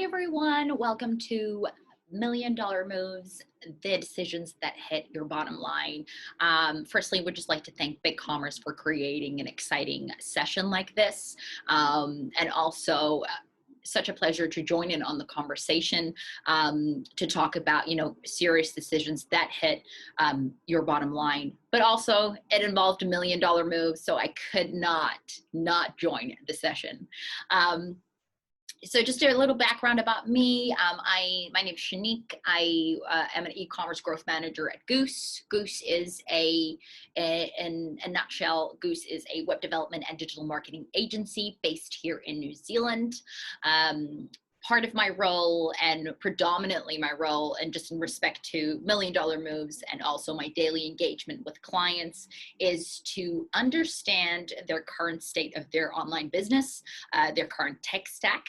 everyone. Welcome to Million Dollar Moves, the decisions that hit your bottom line. Firstly, would just like to thank BigCommerce for creating an exciting session like this. And also, such a pleasure to join in on the conversation to talk about, serious decisions that hit your bottom line. But also, it involved a million dollar move, so I could not join the session. So just a little background about me. My name is Shanique. I am an e-commerce growth manager at Goose. Goose is in a nutshell, Goose is a web development and digital marketing agency based here in New Zealand. Part of my role, and predominantly my role, and just in respect to million dollar moves and also my daily engagement with clients, is to understand their current state of their online business, their current tech stack,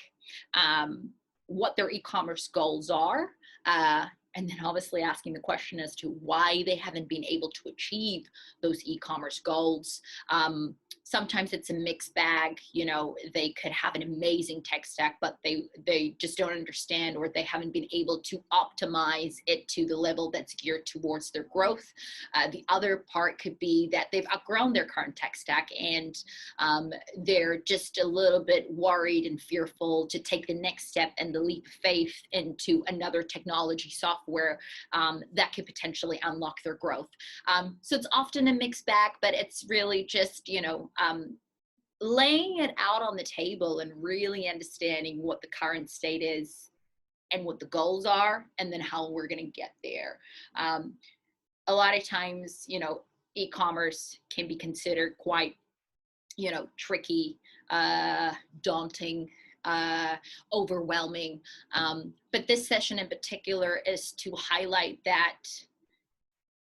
what their e-commerce goals are, and then obviously asking the question as to why they haven't been able to achieve those e-commerce goals. Sometimes it's a mixed bag. They could have an amazing tech stack, but they just don't understand, or they haven't been able to optimize it to the level that's geared towards their growth. The other part could be that they've outgrown their current tech stack, and they're just a little bit worried and fearful to take the next step and the leap of faith into another technology software that could potentially unlock their growth. So it's often a mixed bag, but it's really just, laying it out on the table and really understanding what the current state is and what the goals are, and then how we're going to get there. A lot of times, e-commerce can be considered quite, tricky, daunting, overwhelming. But this session in particular is to highlight that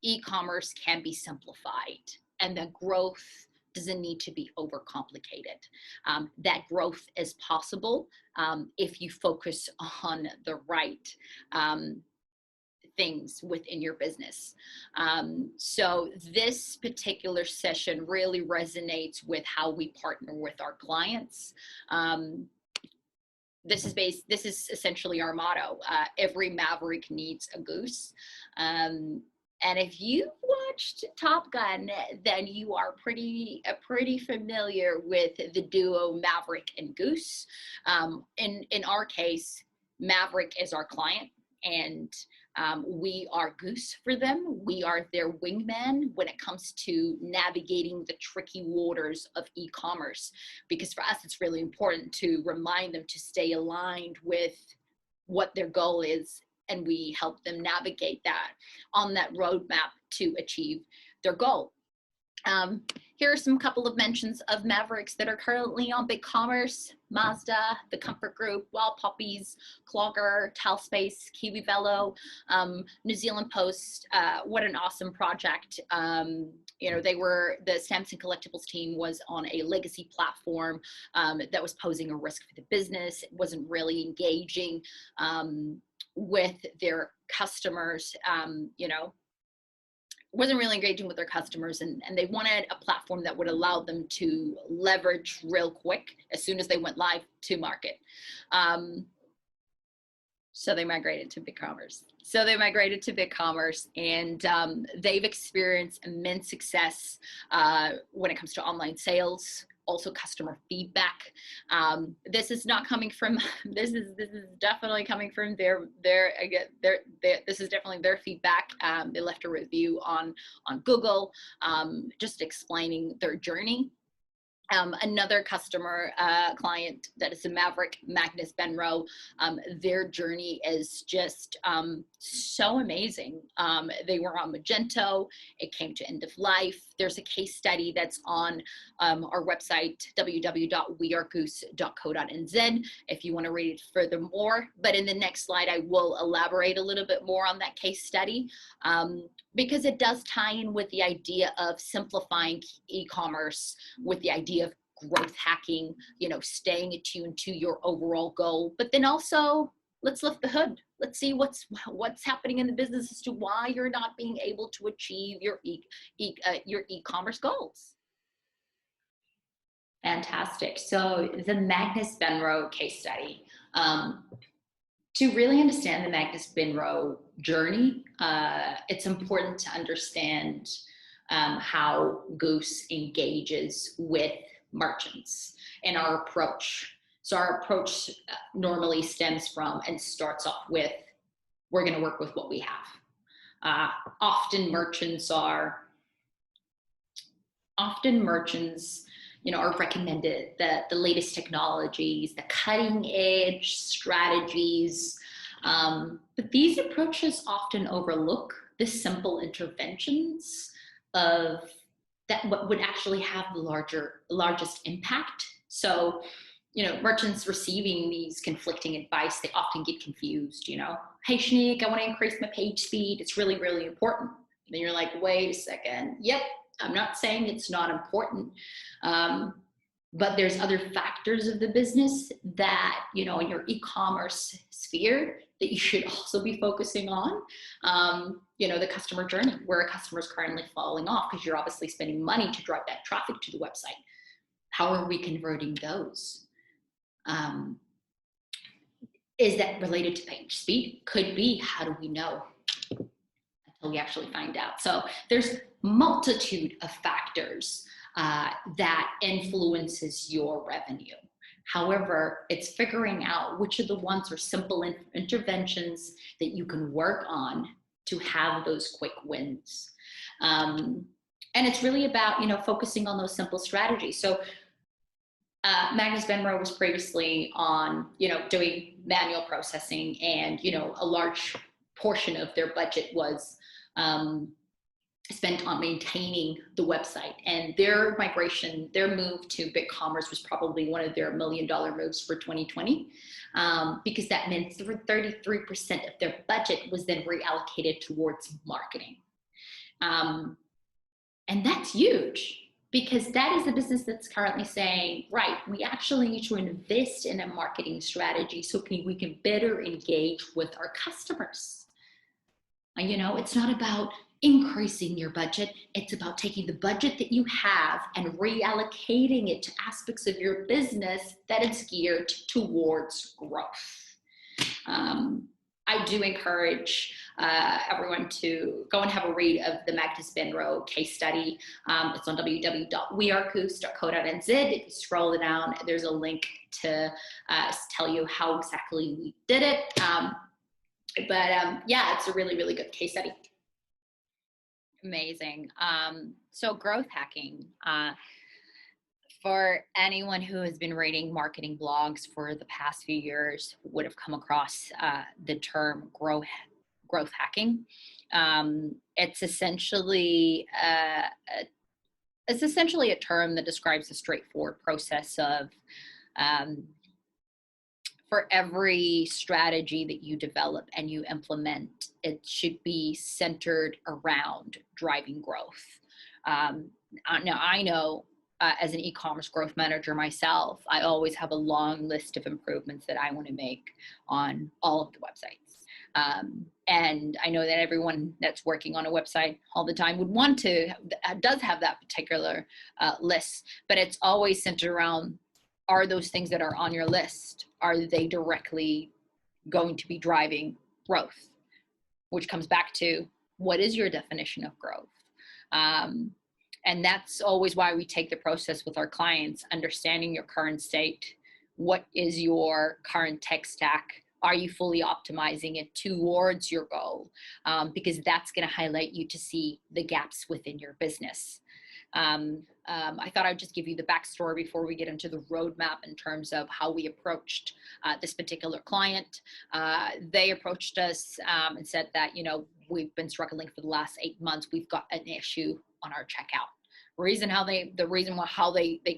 e-commerce can be simplified, and that growth doesn't need to be overcomplicated. That growth is possible if you focus on the right things within your business. So this particular session really resonates with how we partner with our clients. This is essentially our motto. Every maverick needs a goose. And if you've watched Top Gun, then you are pretty familiar with the duo Maverick and Goose. In our case, Maverick is our client, and we are Goose for them. We are their wingman when it comes to navigating the tricky waters of e-commerce, because for us, it's really important to remind them to stay aligned with what their goal is, and we help them navigate that on that roadmap to achieve their goal. Here are some couple of mentions of Mavericks that are currently on BigCommerce: Mazda, The Comfort Group, Wild Poppies, Clogger, Talspace, Kiwi Velo, New Zealand Post. What an awesome project. The Stamps and Collectibles team was on a legacy platform that was posing a risk for the business. It wasn't really engaging with their customers, wasn't really engaging with their customers, and they wanted a platform that would allow them to leverage real quick as soon as they went live to market. So they migrated to BigCommerce. And they've experienced immense success when it comes to online sales, also customer feedback. This is not coming from, this is definitely coming from this is definitely their feedback. They left a review on Google, just explaining their journey. Another customer client that is a Maverick, Magnus Benro, their journey is just so amazing. They were on Magento. It came to end of life. There's a case study that's on our website, www.wearegoose.co.nz, if you want to read it furthermore. But in the next slide, I will elaborate a little bit more on that case study, because it does tie in with the idea of simplifying e-commerce, with the idea of growth hacking, staying attuned to your overall goal. But then also, let's lift the hood. Let's see what's happening in the business as to why you're not being able to achieve your e-commerce goals. Fantastic. So the Magnus Benro case study. To really understand the Magnus Binro journey, it's important to understand how Goose engages with merchants and our approach. So our approach normally stems from and starts off with, we're going to work with what we have. Often merchants, are recommended the latest technologies, the cutting edge strategies. But these approaches often overlook the simple interventions of what would actually have the largest impact. So, merchants receiving these conflicting advice, they often get confused, hey, Shanique, I want to increase my page speed. It's really, really important. And then you're like, wait a second. Yep, I'm not saying it's not important. But there's other factors of the business that, in your e-commerce sphere that you should also be focusing on. The customer journey, where a customer is currently falling off because you're obviously spending money to drive that traffic to the website. How are we converting those? Is that related to page speed? Could be. How do we know? Until we actually find out. So there's multitude of factors that influences your revenue. However, it's figuring out which of the ones are simple interventions that you can work on to have those quick wins. And it's really about, focusing on those simple strategies. So Magnus Benro was previously on, doing manual processing, and, a large portion of their budget was spent on maintaining the website. And their move to BigCommerce was probably one of their $1 million moves for 2020, because that meant 33% of their budget was then reallocated towards marketing. And that's huge, because that is the business that's currently saying, right, we actually need to invest in a marketing strategy so we can better engage with our customers. It's not about increasing your budget. It's about taking the budget that you have and reallocating it to aspects of your business that is geared towards growth. I do encourage everyone to go and have a read of the Magnus Benro case study. It's on www.wearegoose.co.nz. If you scroll down, there's a link to tell you how exactly we did it. Yeah, it's a really, really good case study. Amazing. So growth hacking, for anyone who has been reading marketing blogs for the past few years would have come across the term growth hacking. It's essentially a term that describes a straightforward process of for every strategy that you develop and you implement, it should be centered around driving growth. Now, I know as an e-commerce growth manager myself, I always have a long list of improvements that I want to make on all of the websites. And I know that everyone that's working on a website all the time does have that particular list, but it's always centered around, are those things that are on your list, are they directly going to be driving growth? Which comes back to, what is your definition of growth? And that's always why we take the process with our clients, understanding your current state. What is your current tech stack? Are you fully optimizing it towards your goal? Because that's going to highlight you to see the gaps within your business. I thought I'd just give you the backstory before we get into the roadmap in terms of how we approached this particular client. They approached us and said that, we've been struggling for the last 8 months. We've got an issue on our checkout. The reason how they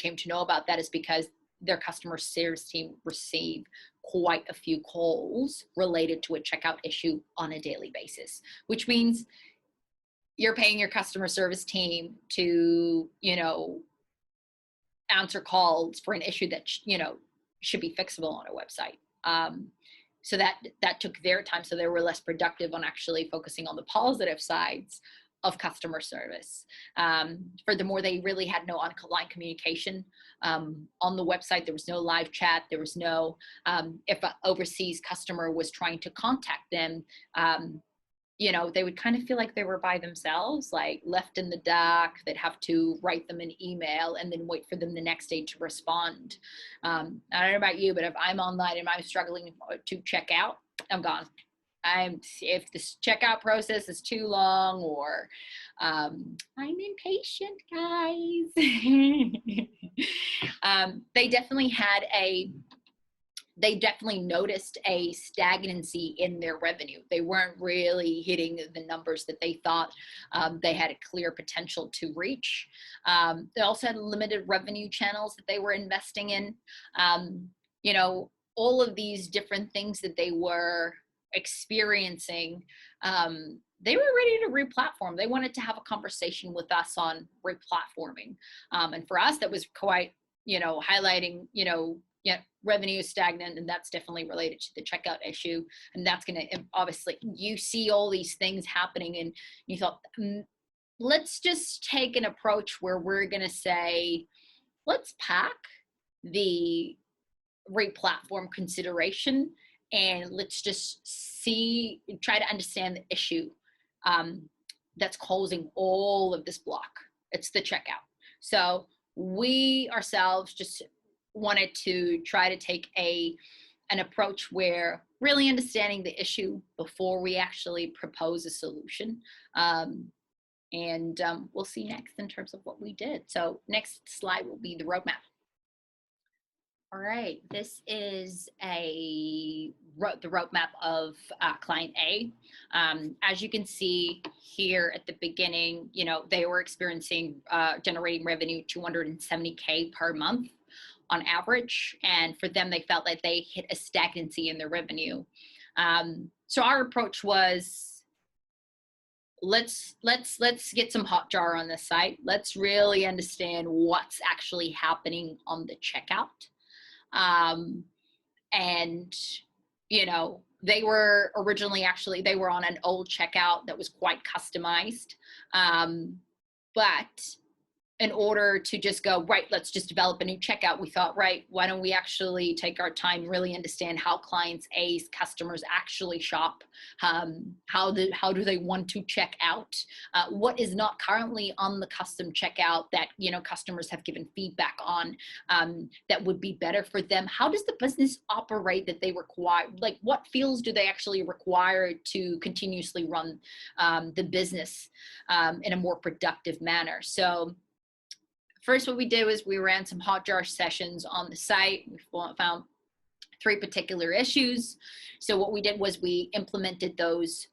came to know about that is because their customer service team received quite a few calls related to a checkout issue on a daily basis, which means you're paying your customer service team to, answer calls for an issue that, should be fixable on a website. So that took their time. So they were less productive on actually focusing on the positive sides customer service. Furthermore, they really had no online communication on the website. There was no live chat. There was no, if an overseas customer was trying to contact them, you know, they would kind of feel like they were by themselves, like left in the dark. They'd have to write them an email and then wait for them the next day to respond. I don't know about you, but if I'm online and I'm struggling to check out, I'm gone. If this checkout process is too long, or I'm impatient, guys. They definitely noticed a stagnancy in their revenue. They weren't really hitting the numbers that they thought they had a clear potential to reach. They also had limited revenue channels that they were investing in. You know, all of these different things that they were experiencing, they were ready to re-platform. They wanted to have a conversation with us on re-platforming. And for us, that was quite, you know, highlighting, you know, yeah, revenue is stagnant, and that's definitely related to the checkout issue. And that's going to, obviously, you see all these things happening, and you thought, let's just take an approach where we're going to say, let's pack the re-platform consideration, and let's just try to understand the issue that's causing all of this block. It's the checkout. So we ourselves just wanted to try to take an approach where really understanding the issue before we actually propose a solution. We'll see next in terms of what we did. So next slide will be the roadmap. All right, this is the roadmap of client A. As you can see here at the beginning, you know, they were experiencing generating revenue $270K per month on average, and for them, they felt like they hit a stagnancy in their revenue. So our approach was, let's get some hot jar on this site. Let's really understand what's actually happening on the checkout. And you know, they were originally they were on an old checkout that was quite customized, but in order to just go, right, let's just develop a new checkout, we thought, right, why don't we actually take our time, really understand how clients A's customers actually shop, how do they want to check out, what is not currently on the custom checkout that, you know, customers have given feedback on, that would be better for them. How does the business operate that they require? Like, what fields do they actually require to continuously run the business in a more productive manner? So first, what we did was we ran some hot jar sessions on the site. We found 3 particular issues. So what we did was we implemented those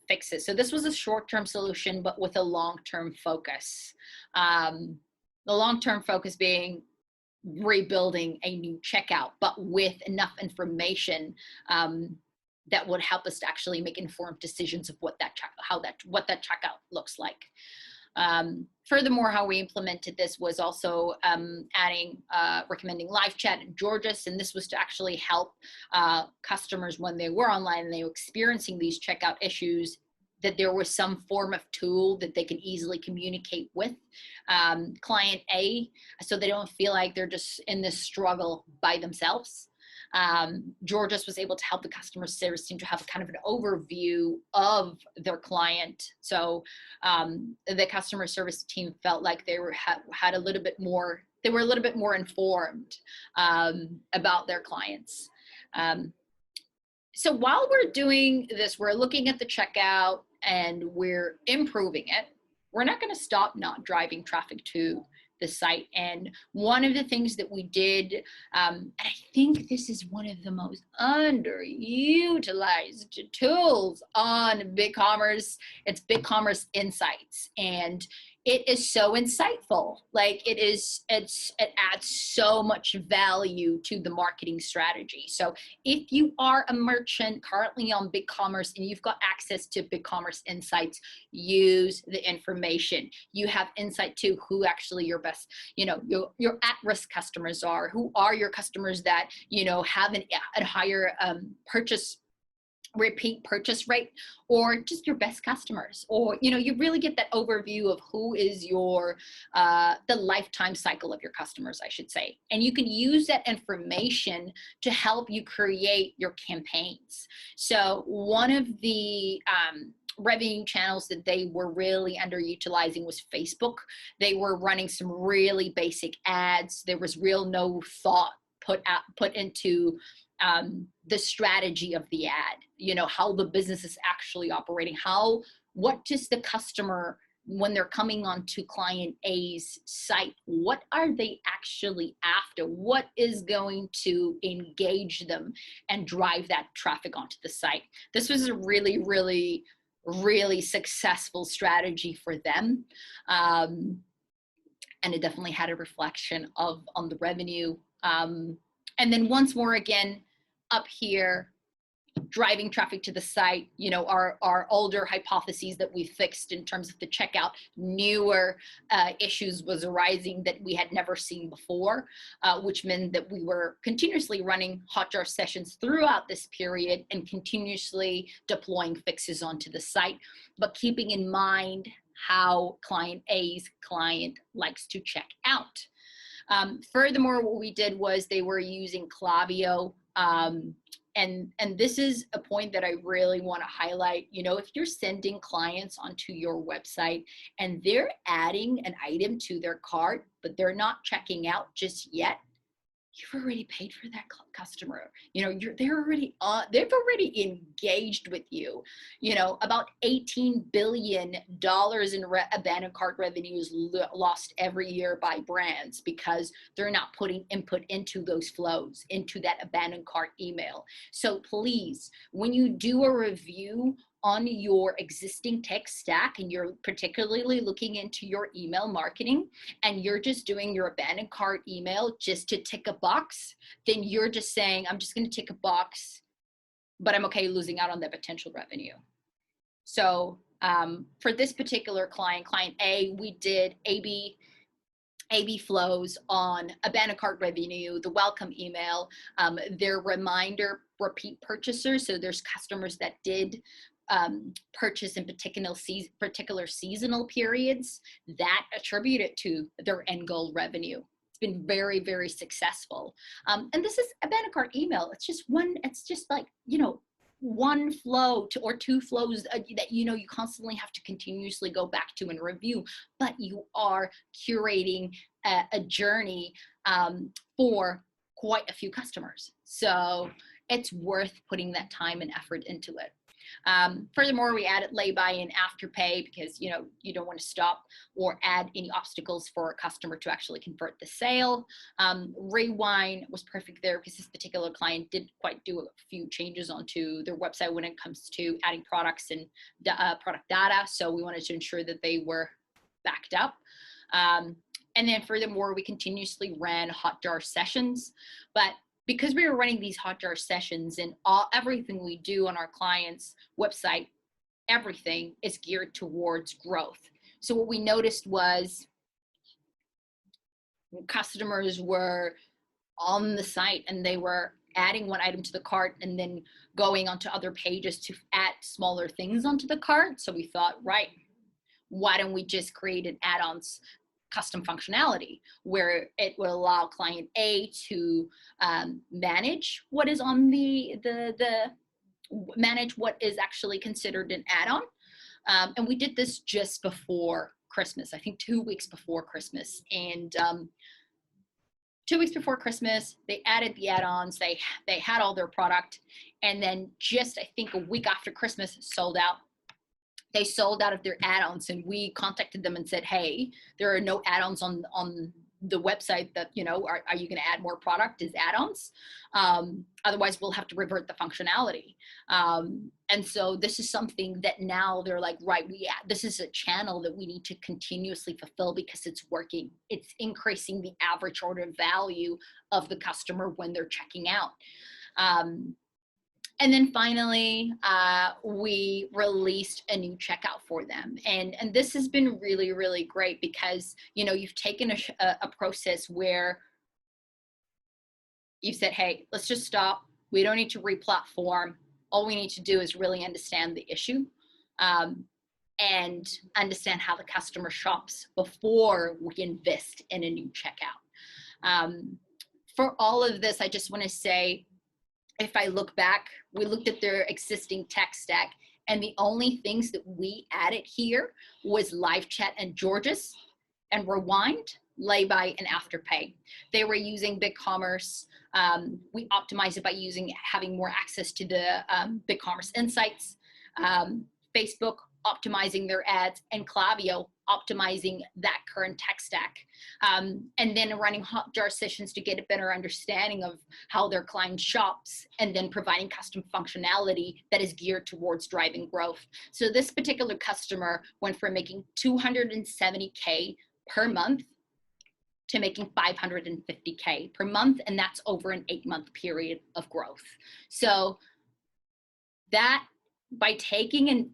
fixes. So this was a short-term solution, but with a long-term focus. The long-term focus being rebuilding a new checkout, but with enough information that would help us to actually make informed decisions of what that checkout looks like. Furthermore, how we implemented this was also recommending live chat in Gorgias, and this was to actually help customers when they were online and they were experiencing these checkout issues, that there was some form of tool that they can easily communicate with client A, so they don't feel like they're just in this struggle by themselves. Gorgias was able to help the customer service team to have kind of an overview of their client. So the customer service team felt like they had a little bit more, they were a little bit more informed about their clients. So while we're doing this, we're looking at the checkout and we're improving it. We're not going to stop not driving traffic to the site. And one of the things that we did, and I think this is one of the most underutilized tools on BigCommerce, it's BigCommerce Insights. And it is so insightful. Like it adds so much value to the marketing strategy. So if you are a merchant currently on BigCommerce and you've got access to BigCommerce Insights, use the information. You have insight to who actually your best, you know, your at-risk customers are, who are your customers that, you know, have a higher purchase repeat purchase rate, or just your best customers, or you really get that overview of who is your the lifetime cycle of your customers, I should say, and you can use that information to help you create your campaigns. So one of the revenue channels that they were really underutilizing was Facebook. They were running some really basic ads. There was no thought put into the strategy of the ad, how the business is actually operating, what does the customer, when they're coming onto client A's site, what are they actually after? What is going to engage them and drive that traffic onto the site? This was a really, really, really successful strategy for them. And it definitely had a reflection on the revenue. And then once more, again, up here, driving traffic to the site, our older hypotheses that we fixed in terms of the checkout, newer issues was arising that we had never seen before, which meant that we were continuously running Hotjar sessions throughout this period and continuously deploying fixes onto the site, but keeping in mind how client A's client likes to check out. Furthermore, what we did was they were using Klaviyo. And this is a point that I really want to highlight. If you're sending clients onto your website and they're adding an item to their cart, but they're not checking out just yet, you've already paid for that customer. They've already engaged with you. About $18 billion in abandoned cart revenue is lost every year by brands because they're not putting input into those flows, into that abandoned cart email. So please, when you do a review on your existing tech stack and you're particularly looking into your email marketing and you're just doing your abandoned cart email just to tick a box, then you're just saying, I'm just going to tick a box, but I'm okay losing out on the potential revenue. So for this particular client A, we did A/B flows on abandoned cart revenue, the welcome email, their reminder repeat purchasers. So there's customers that did purchase in particular seasonal periods that attributed to their end goal revenue. It's been very, very successful. And this is abandoned cart email. It's just one flow or two flows that you constantly have to continuously go back to and review, but you are curating a journey for quite a few customers. So it's worth putting that time and effort into it. Furthermore, we added lay-by and afterpay because you don't want to stop or add any obstacles for a customer to actually convert the sale. Rewind was perfect there because this particular client did quite do a few changes onto their website when it comes to adding products and product data. So we wanted to ensure that they were backed up. And then furthermore, we continuously ran Hotjar sessions, but because we were running these Hotjar sessions and everything we do on our client's website, everything is geared towards growth. So what we noticed was customers were on the site and they were adding one item to the cart and then going onto other pages to add smaller things onto the cart. So we thought, right, why don't we just create an add-ons custom functionality where it will allow client A to manage what is on manage what is actually considered an add-on. And we did this just before Christmas, I think 2 weeks before Christmas. And 2 weeks before Christmas, they added the add-ons, they had all their product, and then just I think a week after Christmas, sold out. They sold out of their add-ons, and we contacted them and said, hey, there are no add-ons on the website that, are you going to add more product as add-ons? Otherwise, we'll have to revert the functionality. And so this is something that now they're like, right, this is a channel that we need to continuously fulfill because it's working. It's increasing the average order value of the customer when they're checking out. And then finally, we released a new checkout for them. And this has been really, really great because, you've taken a process where you've said, hey, let's just stop. We don't need to re-platform. All we need to do is really understand the issue, and understand how the customer shops before we invest in a new checkout. For all of this, I just want to say, if I look back, we looked at their existing tech stack, and the only things that we added here was live chat and Gorgias and Rewind, lay-by, and afterpay. They were using BigCommerce. We optimized it by having more access to the BigCommerce insights. Facebook optimizing their ads, and Klaviyo optimizing that current tech stack. And then running Hotjar sessions to get a better understanding of how their client shops, and then providing custom functionality that is geared towards driving growth. So this particular customer went from making $270K per month to making $550K per month, and that's over an 8-month period of growth. So that, by taking a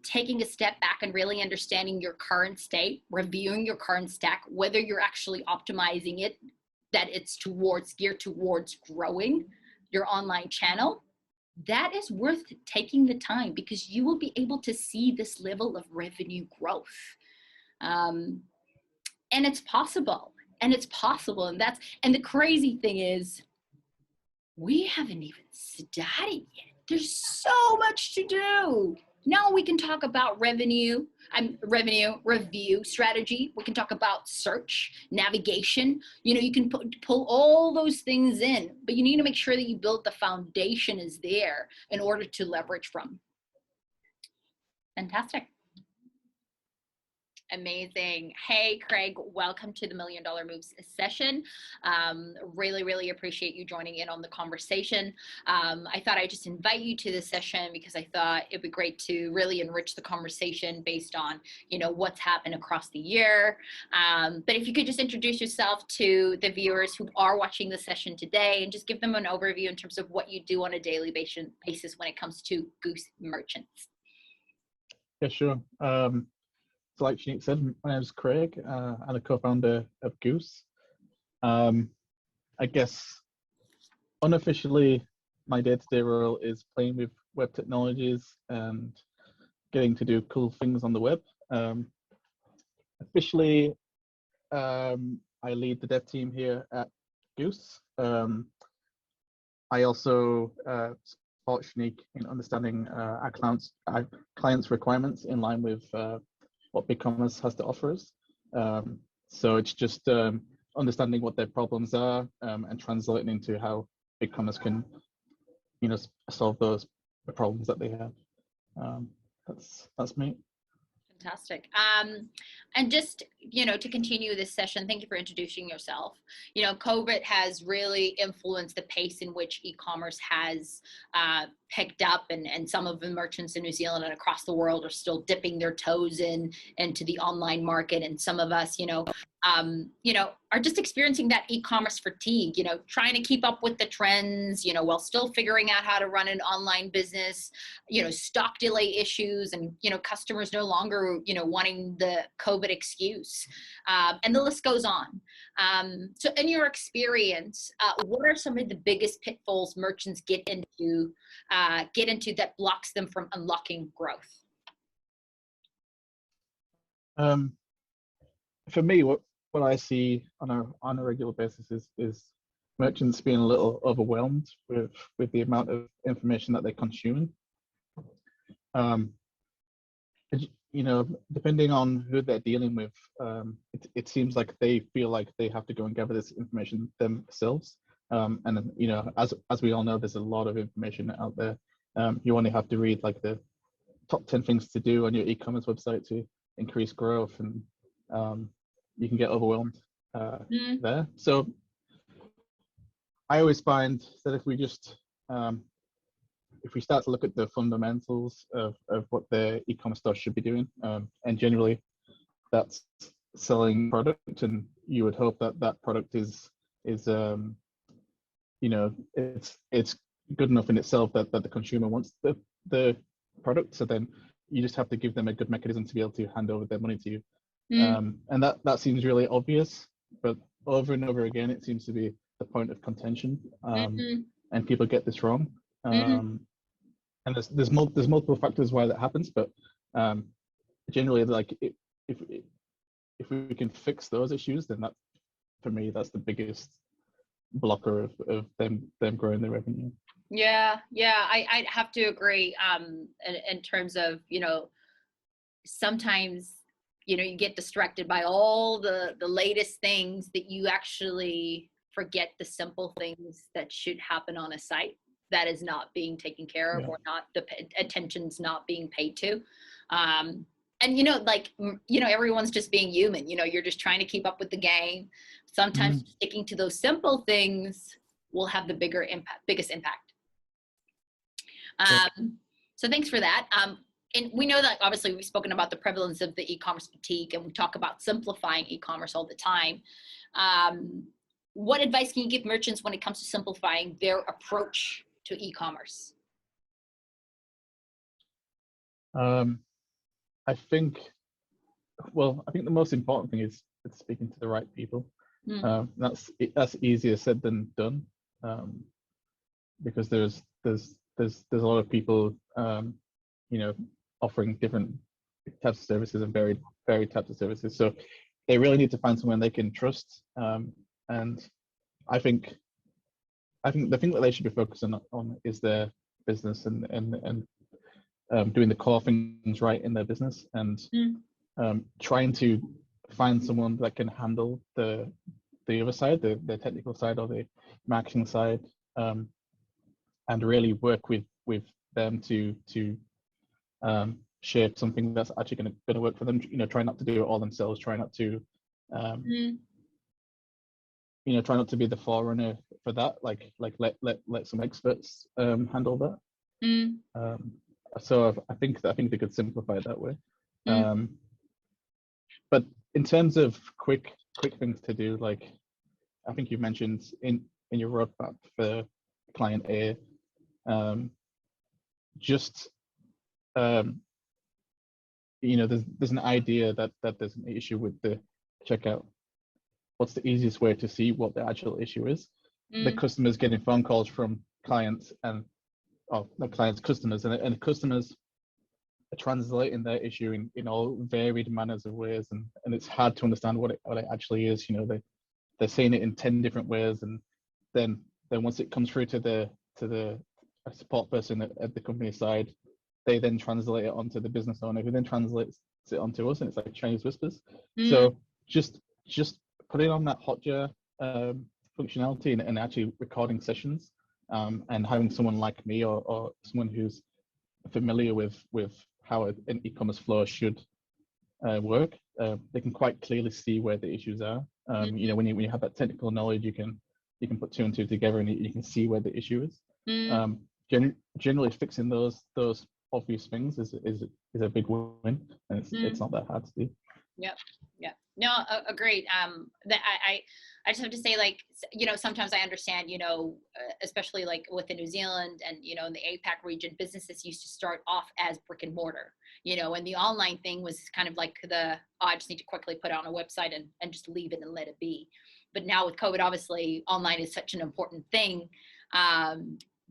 step back and really understanding your current state, reviewing your current stack, whether you're actually optimizing it, that it's geared towards growing your online channel, that is worth taking the time, because you will be able to see this level of revenue growth. And it's possible, and the crazy thing is, we haven't even started yet. There's so much to do. Now we can talk about revenue review strategy. We can talk about search, navigation. You can pull all those things in, but you need to make sure that you build the foundation is there in order to leverage from. Fantastic. Amazing. Hey, Craig, welcome to the $1 Million Moves session. Really, really appreciate you joining in on the conversation. I thought I'd just invite you to this session because I thought it'd be great to really enrich the conversation based on, what's happened across the year. But if you could just introduce yourself to the viewers who are watching the session today, and just give them an overview in terms of what you do on a daily basis when it comes to Goose merchants. Yeah, sure. So like Shanique said, my name is Craig. I'm a co-founder of Goose. I guess unofficially, my day-to-day role is playing with web technologies and getting to do cool things on the web. Officially, I lead the dev team here at Goose. I also support Shanique in understanding our clients' requirements in line with what BigCommerce has to offer us. So it's just understanding what their problems are and translating into how BigCommerce can, solve those problems that they have. That's me. Fantastic. And just, to continue this session, thank you for introducing yourself. COVID has really influenced the pace in which e-commerce has picked up, and some of the merchants in New Zealand and across the world are still dipping their toes into the online market. And some of us, are just experiencing that e-commerce fatigue, trying to keep up with the trends, while still figuring out how to run an online business, stock delay issues, and, customers no longer, wanting the COVID excuse, and the list goes on. So in your experience, what are some of the biggest pitfalls merchants get into that blocks them from unlocking growth? For me, what I see on a regular basis is merchants being a little overwhelmed with the amount of information that they're consuming. Depending on who they're dealing with, it seems like they feel like they have to go and gather this information themselves. And as we all know, there's a lot of information out there. You only have to read like the top 10 things to do on your e-commerce website to increase growth, and you can get overwhelmed there. So I always find that if we start to look at the fundamentals of what the e-commerce store should be doing, and generally that's selling product, and you would hope that product is it's good enough in itself that the consumer wants the product. So then you just have to give them a good mechanism to be able to hand over their money to you. And that seems really obvious, but over and over again, it seems to be the point of contention, and people get this wrong. and there's multiple factors why that happens, but generally, like if we can fix those issues, then that, for me, that's the biggest blocker of them growing their revenue. Yeah, I'd have to agree. In terms of, sometimes, you get distracted by all the latest things that you actually forget the simple things that should happen on a site that is not being taken care of, or not, the attention's not being paid to. And everyone's just being human. You're just trying to keep up with the game. Sometimes sticking to those simple things will have the biggest impact. So thanks for that. And we know that obviously we've spoken about the prevalence of the e-commerce fatigue, and we talk about simplifying e-commerce all the time. What advice can you give merchants when it comes to simplifying their approach to e-commerce? I think the most important thing is speaking to the right people. That's easier said than done, because there's a lot of people, offering different types of services and varied types of services. So they really need to find someone they can trust. And I think the thing that they should be focusing on is their business and doing the core things right in their business, and trying to find someone that can handle the other side, the technical side or the marketing side, and really work with them to shape something that's actually going to work for them. Try not to do it all themselves. Try not to try not to be the forerunner for that. Like let some experts handle that. So I think they could simplify it that way. But in terms of quick things to do, like I think you mentioned in your roadmap for client A, there's an idea that there's an issue with the checkout. What's the easiest way to see what the actual issue is? The customer's getting phone calls from clients the clients' customers, and customers are translating their issue in all varied manners of ways, and it's hard to understand what it actually is. They're saying it in 10 different ways, and then once it comes through to the support person at the company side, they then translate it onto the business owner, who then translates it onto us, and it's like Chinese whispers. So just putting on that Hotjar functionality and actually recording sessions, and having someone like me or someone who's familiar with how an e-commerce flow should work, they can quite clearly see where the issues are. When you have that technical knowledge, you can put two and two together, and you can see where the issue is. Generally fixing those obvious things is a big win, and it's not that hard to do. Yep. No, agreed. I just have to say, like, sometimes I understand, especially like within New Zealand and, in the APAC region, businesses used to start off as brick and mortar, and the online thing was kind of like I just need to quickly put on a website and just leave it and let it be. But now with COVID, obviously online is such an important thing,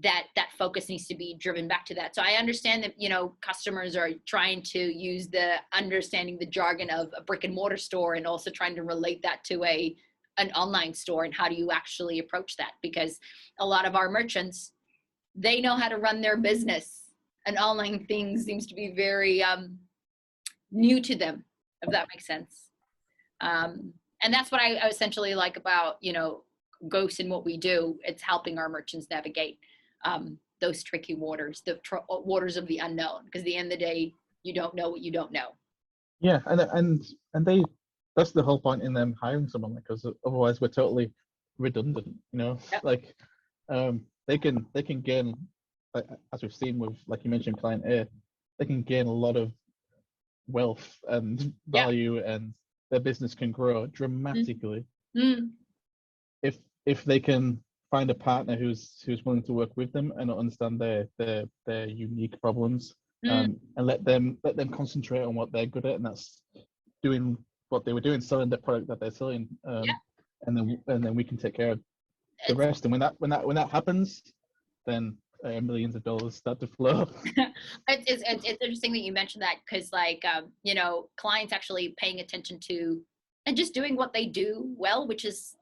that focus needs to be driven back to that. So I understand that, customers are trying to use understanding the jargon of a brick and mortar store, and also trying to relate that to an online store, and how do you actually approach that? Because a lot of our merchants, they know how to run their business, and online things seems to be very new to them, if that makes sense. And that's what I essentially like about, Goose and what we do. It's helping our merchants navigate those tricky waters, the waters of the unknown, because at the end of the day, you don't know what you don't know. Yeah, and that's the whole point in them hiring someone, because otherwise we're totally redundant. Yep. Like they can gain, as we've seen with, like you mentioned, client A, they can gain a lot of wealth and value, and their business can grow dramatically if they can find a partner who's willing to work with them and understand their unique problems, and let them concentrate on what they're good at, and that's doing what they were doing, selling the product that they're selling, and then we can take care of the rest. And when that happens, then millions of dollars start to flow. It's interesting that you mentioned that, because like, you know, clients actually paying attention to and just doing what they do well, which is,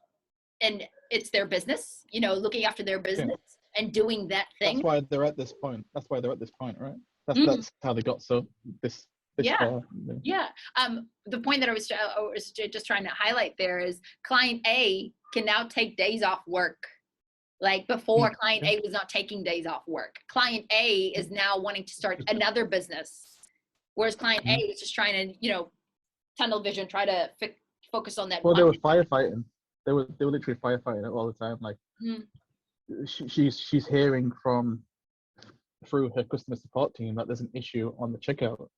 and it's their business, you know, looking after their business and doing that thing. That's why they're at this point. That's why they're at this point, right? That's how they got this far. Yeah. The point that I was just trying to highlight there is client A can now take days off work. Like before, client A was not taking days off work. Client A is now wanting to start another business, whereas client A is just trying to, you know, tunnel vision, try to focus on that. Well, they were firefighting. They were literally firefighting it all the time. Like she's hearing through her customer support team that there's an issue on the checkout,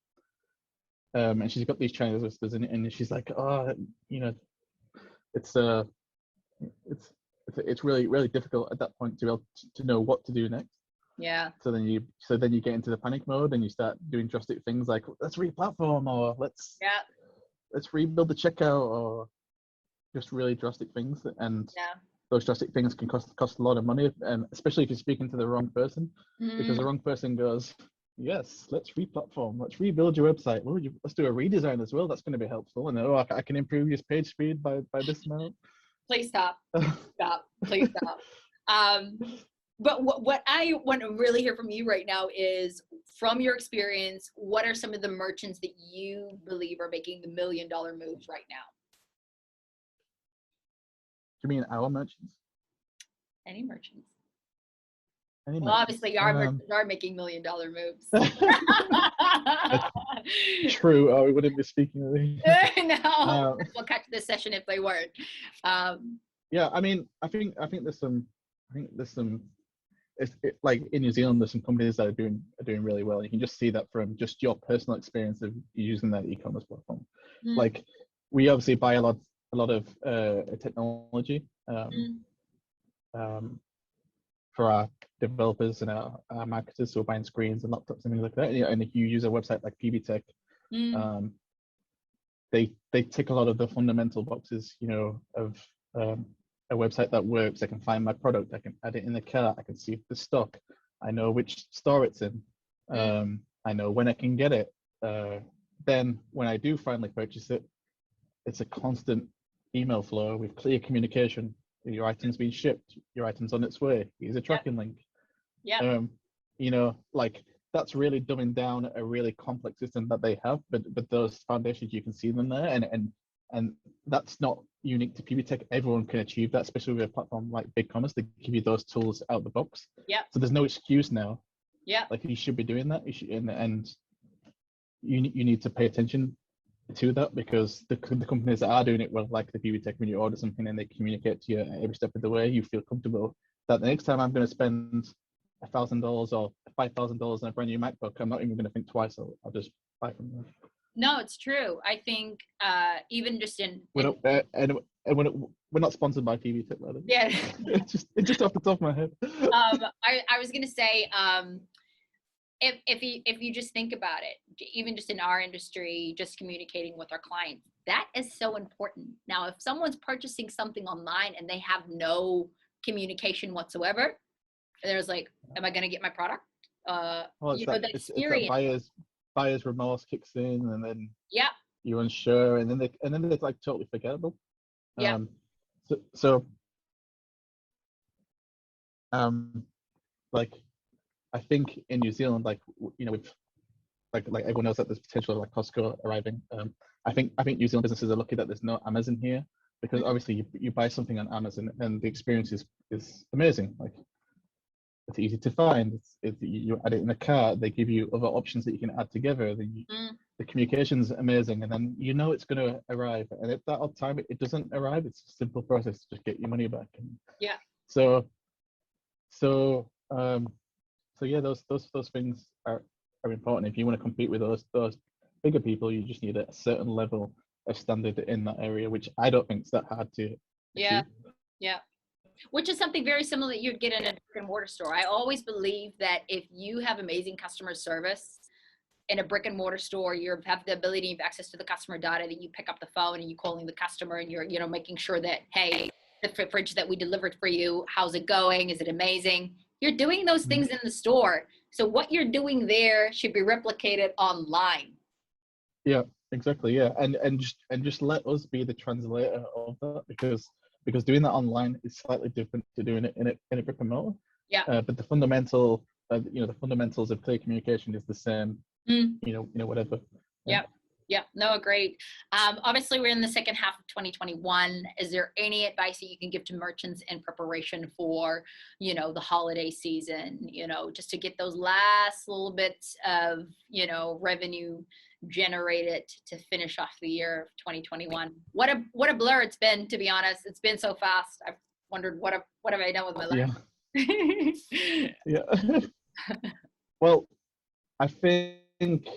and she's got these Chinese whispers, and she's like, oh, you know, it's really, really difficult at that point to be able to know what to do next. Yeah. So then you get into the panic mode and you start doing drastic things like, let's re-platform, or let's rebuild the checkout, or just really drastic things. And those drastic things can cost a lot of money, and especially if you're speaking to the wrong person, because the wrong person goes, yes, let's re-platform, let's rebuild your website. Let's do a redesign as well. That's going to be helpful. And I can improve your page speed by this amount. Please stop. Please stop. But what I want to really hear from you right now is, from your experience, what are some of the merchants that you believe are making the $1 million moves right now? Do you mean our merchants? Any merchants. Well, obviously our merchants are making $1 million moves. True, or we wouldn't be speaking of these. No, we'll catch this session if they weren't. Yeah, I mean, I think there's some. Like in New Zealand, there's some companies that are doing really well. You can just see that from just your personal experience of using that e-commerce platform. Like, we obviously buy a lot of technology for our developers and our marketers who are buying screens and laptops and things like that. And if you use a website like PB Tech, they tick a lot of the fundamental boxes, you know, of a website that works. I can find my product, I can add it in the cart, I can see the stock, I know which store it's in, I know when I can get it. Then when I do finally purchase it, it's a constant email flow with clear communication. Your item's been shipped, your item's on its way, here's a tracking link. You know, like, that's really dumbing down a really complex system that they have, but those foundations, you can see them there, and that's not unique to PB Tech. Everyone can achieve that, especially with a platform like BigCommerce. They give you those tools out the box. So there's no excuse now. Like, you should be doing that. You should, and you need to pay attention to that, because the companies that are doing it well, like the PB Tech, when you order something and they communicate to you every step of the way, you feel comfortable that the next time I'm going to spend $1,000 or $5,000 on a brand new MacBook, I'm not even going to think twice. I'll just buy from them. No, it's true. I think even just we're not sponsored by PB Tech, rather. Yeah. it's just off the top of my head. I was going to say, if you just think about it, even just in our industry, just communicating with our clients, that is so important. Now, if someone's purchasing something online and they have no communication whatsoever, there's like, am I going to get my product? It's that buyer's remorse kicks in, and then you're unsure, and then it's like totally forgettable. Like, I think in New Zealand, like, you know, with like everyone knows that there's potential like Costco arriving. I think New Zealand businesses are lucky that there's no Amazon here, because obviously you buy something on Amazon and the experience is amazing. Like, it's easy to find. You add it in the cart. They give you other options that you can add together. The communication's amazing, and then you know it's going to arrive. And at that odd time it doesn't arrive, it's a simple process to just get your money back. So yeah, those things are important. If you want to compete with those bigger people, you just need a certain level of standard in that area, which I don't think is that hard to achieve. Which is something very similar that you'd get in a brick and mortar store. I always believe that if you have amazing customer service in a brick and mortar store, you have the ability, you have access to the customer data, that you pick up the phone and you calling the customer and you're, you know, making sure that, hey, the fridge that we delivered for you, how's it going? Is it amazing? You're doing those things in the store. So what you're doing there should be replicated online. Yeah, exactly. Yeah, and just let us be the translator of that, because doing that online is slightly different to doing it in a brick and mortar. Yeah. But the fundamental, the fundamentals of clear communication is the same. Mm. Whatever. Yeah. Yeah, no, great. Obviously, we're in the second half of 2021. Is there any advice that you can give to merchants in preparation for, the holiday season, just to get those last little bits of, revenue generated to finish off the year of 2021? What a blur it's been, to be honest. It's been so fast. I've wondered, what have I done with my life? Yeah. Well, I think,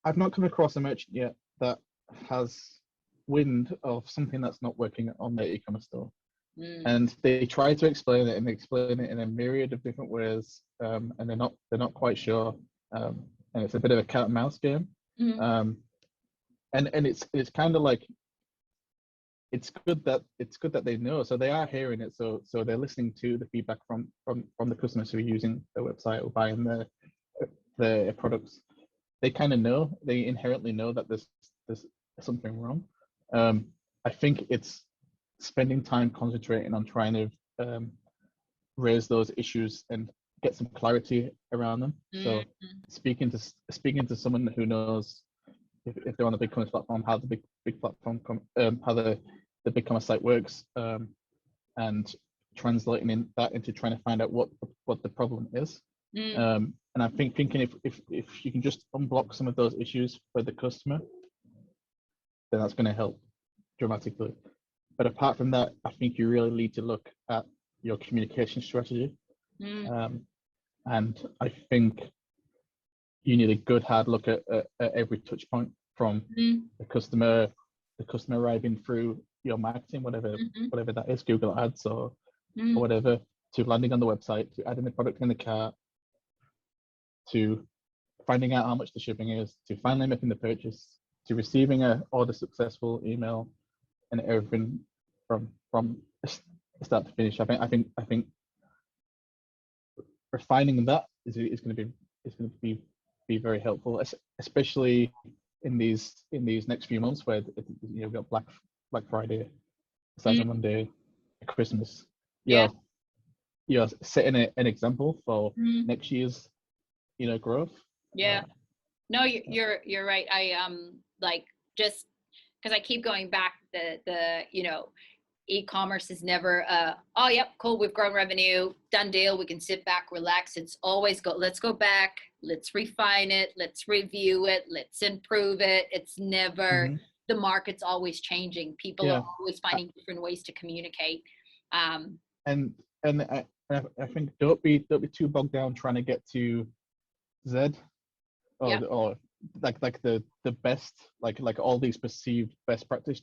I've not come across a merchant yet that has wind of something that's not working on their e-commerce store. And they try to explain it, and they explain it in a myriad of different ways, and they're not quite sure, and it's a bit of a cat and mouse game. And it's kind of like, it's good that they know, so they are hearing it, so they're listening to the feedback from the customers who are using their website or buying their products. They kind of know, they inherently know that there's something wrong. I think it's spending time concentrating on trying to raise those issues and get some clarity around them. So speaking to someone who knows, if they're on the BigCommerce platform, how the big platform how the BigCommerce site works, and translating that into trying to find out what the problem is. And I'm thinking if you can just unblock some of those issues for the customer, then that's going to help dramatically. But apart from that, I think you really need to look at your communication strategy. And I think you need a good hard look at every touch point, from the customer arriving through your marketing, whatever that is, Google Ads or whatever, to landing on the website, to adding the product in the cart, to finding out how much the shipping is, to finally making the purchase, to receiving a order successful email, and everything from start to finish. I think refining that is going to be very helpful, especially in these next few months where we've got Black Friday, Cyber Monday, Christmas. You're setting an example for next year's growth. No, you're right. I just because I keep going back, the e-commerce is never oh yep, cool, we've grown revenue, done deal, we can sit back, relax. It's always let's go back, let's refine it, let's review it, let's improve it. It's never the market's always changing. People are always finding different ways to communicate. And I think don't be too bogged down trying to get to Z or like the best, like all these perceived best practice.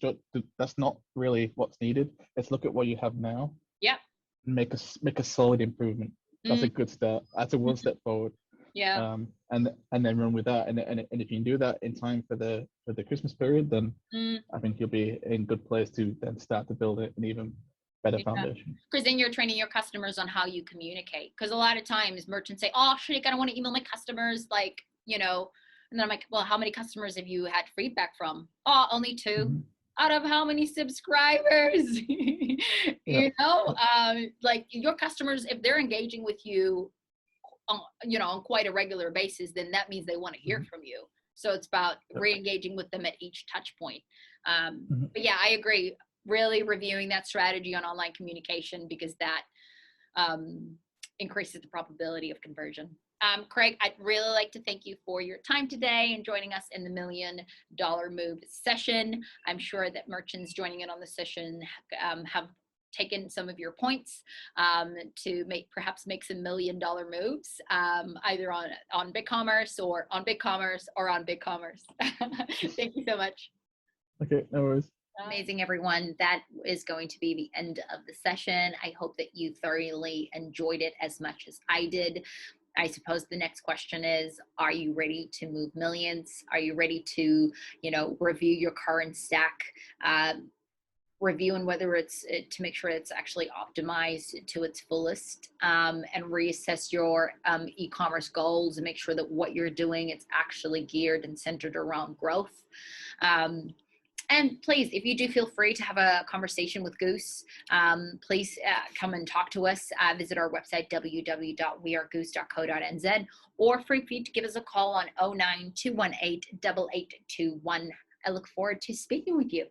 That's not really what's needed. Let's look at what you have now. And make a solid improvement. That's a good start. That's a one step forward. And then run with that. And if you can do that in time for the Christmas period, then I think you'll be in good place to then start to build an even better foundation. Because then you're training your customers on how you communicate. Because a lot of times merchants say, "Oh, shit, I don't want to email my customers," and then I'm like, "Well, how many customers have you had feedback from?" "Oh, only 2." Out of how many subscribers? Like your customers, if they're engaging with you on quite a regular basis, then that means they want to hear from you. So it's about re-engaging with them at each touch point. But yeah, I agree. Really reviewing that strategy on online communication, because that increases the probability of conversion. Craig, I'd really like to thank you for your time today and joining us in the $1 Million Move session. I'm sure that merchants joining in on the session have taken some of your points to perhaps make some $1 million moves, either on BigCommerce or on BigCommerce or on BigCommerce. Thank you so much. Okay, no worries. Amazing, everyone. That is going to be the end of the session. I hope that you thoroughly enjoyed it as much as I did. I suppose the next question is, are you ready to move millions? Are you ready to, review your current stack? reviewing whether it's to make sure it's actually optimized to its fullest, and reassess your e-commerce goals and make sure that what you're doing, it's actually geared and centered around growth. And please, if you do, feel free to have a conversation with Goose. Please come and talk to us. Visit our website, www.wearegoose.co.nz, or feel free to give us a call on 09-218-8821. I look forward to speaking with you.